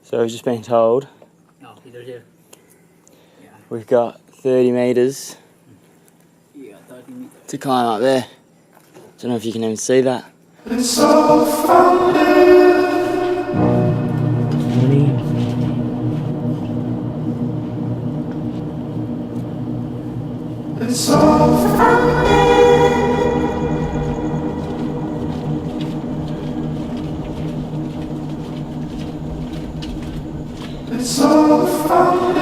So we've just been told we've got 30 metres to climb up there. Don't know if you can even see that. It's all founded. It's all founded. It's all founded.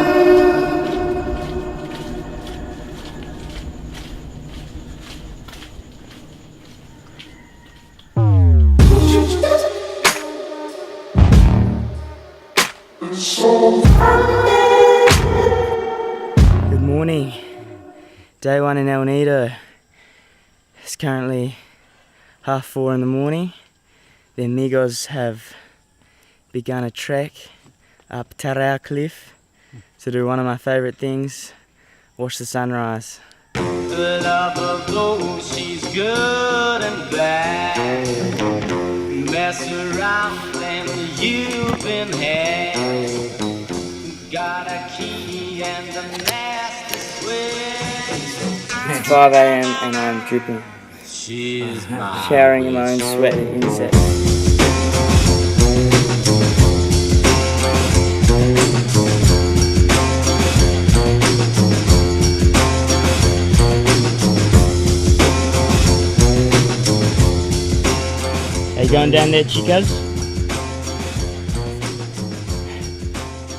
Good morning. Day one in El Nido. It's currently 4:30 in the morning. The amigos have begun a trek up Tarao Cliff to do one of my favourite things, watch the sunrise. The love of those, she's good and bad. Mess around and you've been had. Got a key and a nasty swing. It's 5 AM and I'm dripping. She's showering in my own sweat and insects. Are you going down there, chicas?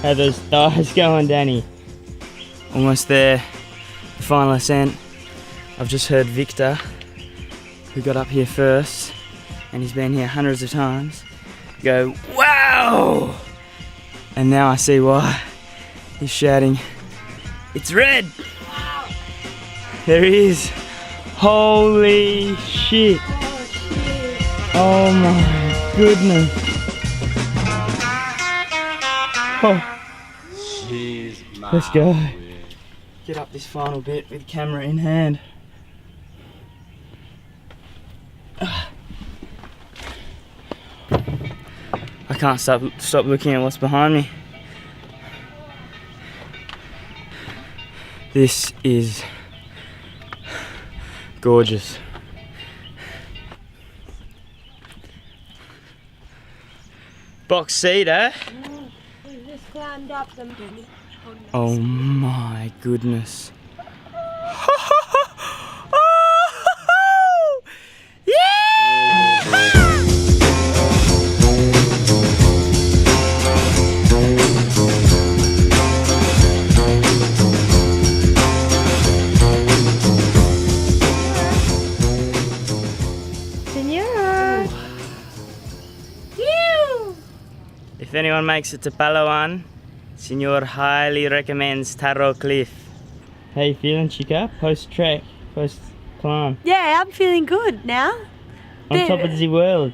How are those thighs going, Danny? Almost there. The final ascent. I've just heard Victor, who got up here first, and he's been here hundreds of times, go, "Wow!" And now I see why. He's shouting, "It's red!" There he is. Holy shit. Oh my goodness. Oh. Let's go. Get up this final bit with camera in hand. I can't stop looking at what's behind me. This is gorgeous. Box seat, eh? We just climbed up them. Oh my goodness. If anyone makes it to Palawan, Senor highly recommends Taro Cliff. How you feeling, chica? Post-trek, post-climb? Yeah, I'm feeling good now. On top of the world.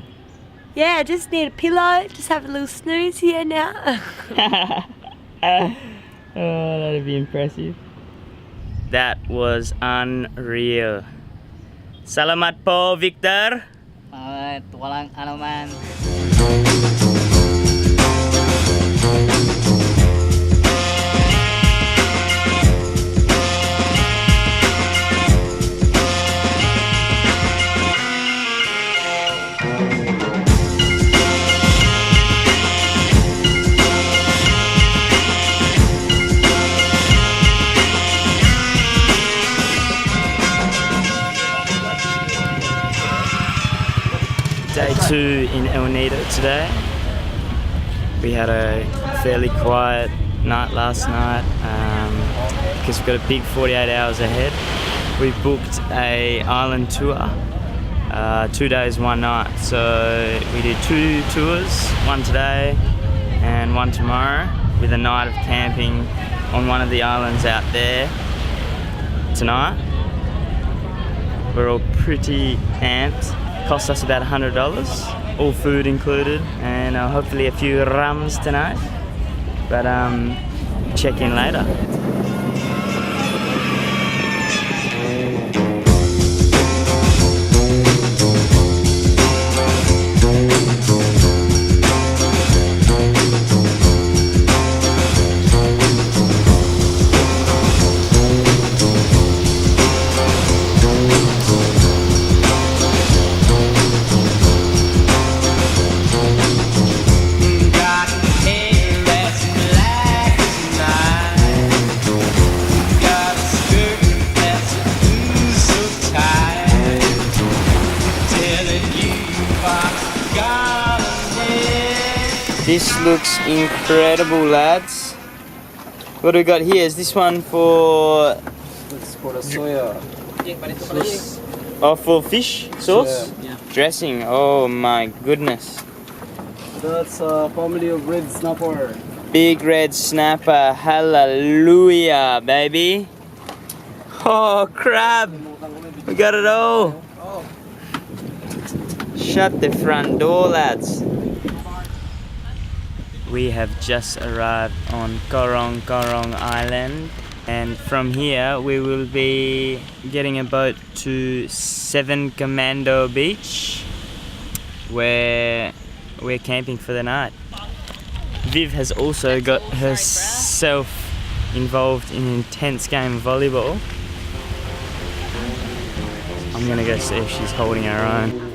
Yeah, I just need a pillow, just have a little snooze here now. Oh, that'd be impressive. That was unreal. Salamat po, Victor. Walang anuman. Day 2 in El Nido today. We had a fairly quiet night last night because we've got a big 48 hours ahead. We booked a island tour, 2 days, 1 night. So we did 2 tours, one today and one tomorrow, with a night of camping on one of the islands out there tonight. We're all pretty amped. Cost us about $100, all food included, and hopefully a few rums tonight. But check in later. This looks incredible, lads. What do we got here? Is this one for... It's for the soya. Oh, for fish sauce? Yeah. Dressing. Oh my goodness. That's a family of red snapper. Big red snapper. Hallelujah, baby. Oh, crab. We got it all. Shut the front door, lads. We have just arrived on Coron Island, and from here we will be getting a boat to 7 Commando Beach, where we're camping for the night. Viv has also got herself involved in an intense game of volleyball. I'm gonna go see if she's holding her own.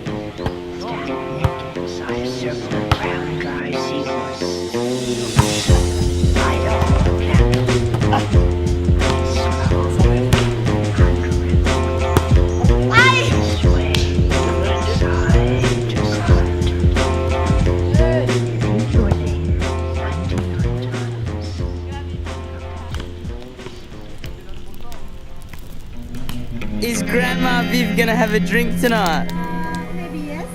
Is Grandma Viv gonna have a drink tonight? Maybe yes.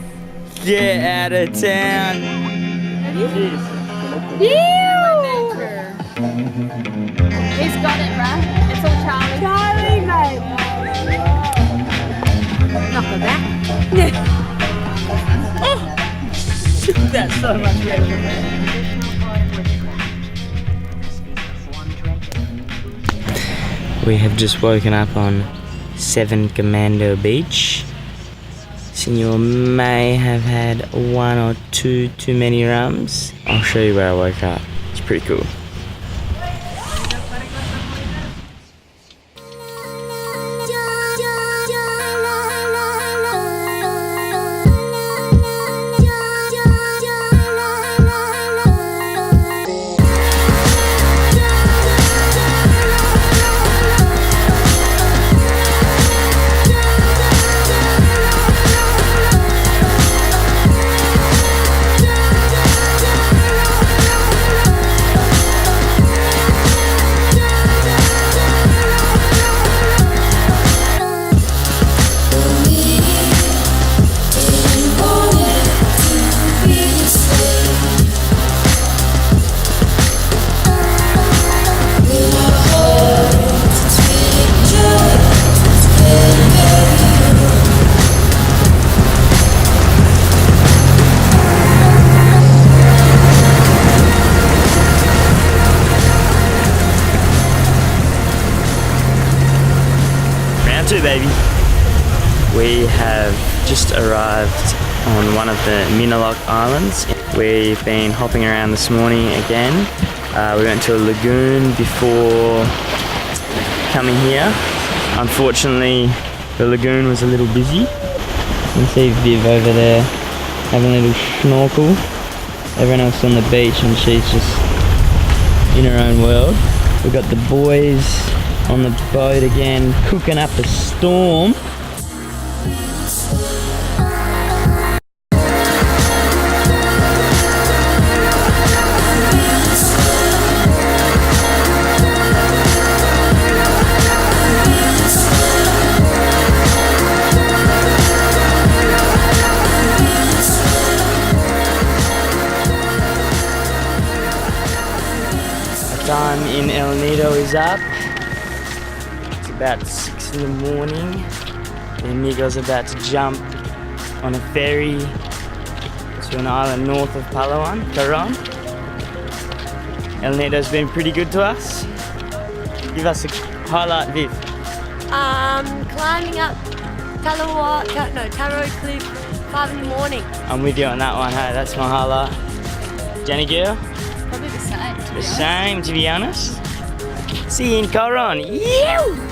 Get out of town. He's got it, bruh. It's all Charlie. Charlie, mate. Not for that. That's so much better. We have just woken up on 7 Commando Beach. Senor may have had 1 or 2 too many rums. I'll show you where I woke up. It's pretty cool. Baby. We have just arrived on one of the Minalok Islands. We've been hopping around this morning again. We went to a lagoon before coming here. Unfortunately, the lagoon was a little busy. You can see Viv over there having a little snorkel. Everyone else on the beach and she's just in her own world. We've got the boys on the boat again, cooking up a storm. Our time in El Nido is up. About 6 in the morning. The amigos are about to jump on a ferry to an island north of Palawan, Coron. El Nido's been pretty good to us. Give us a highlight, Viv. Climbing up Taro Cliff 5 in the morning. I'm with you on that one, hey, that's my highlight. Jenny girl? Probably the same. The same, to be honest. See you in Coron. Yew!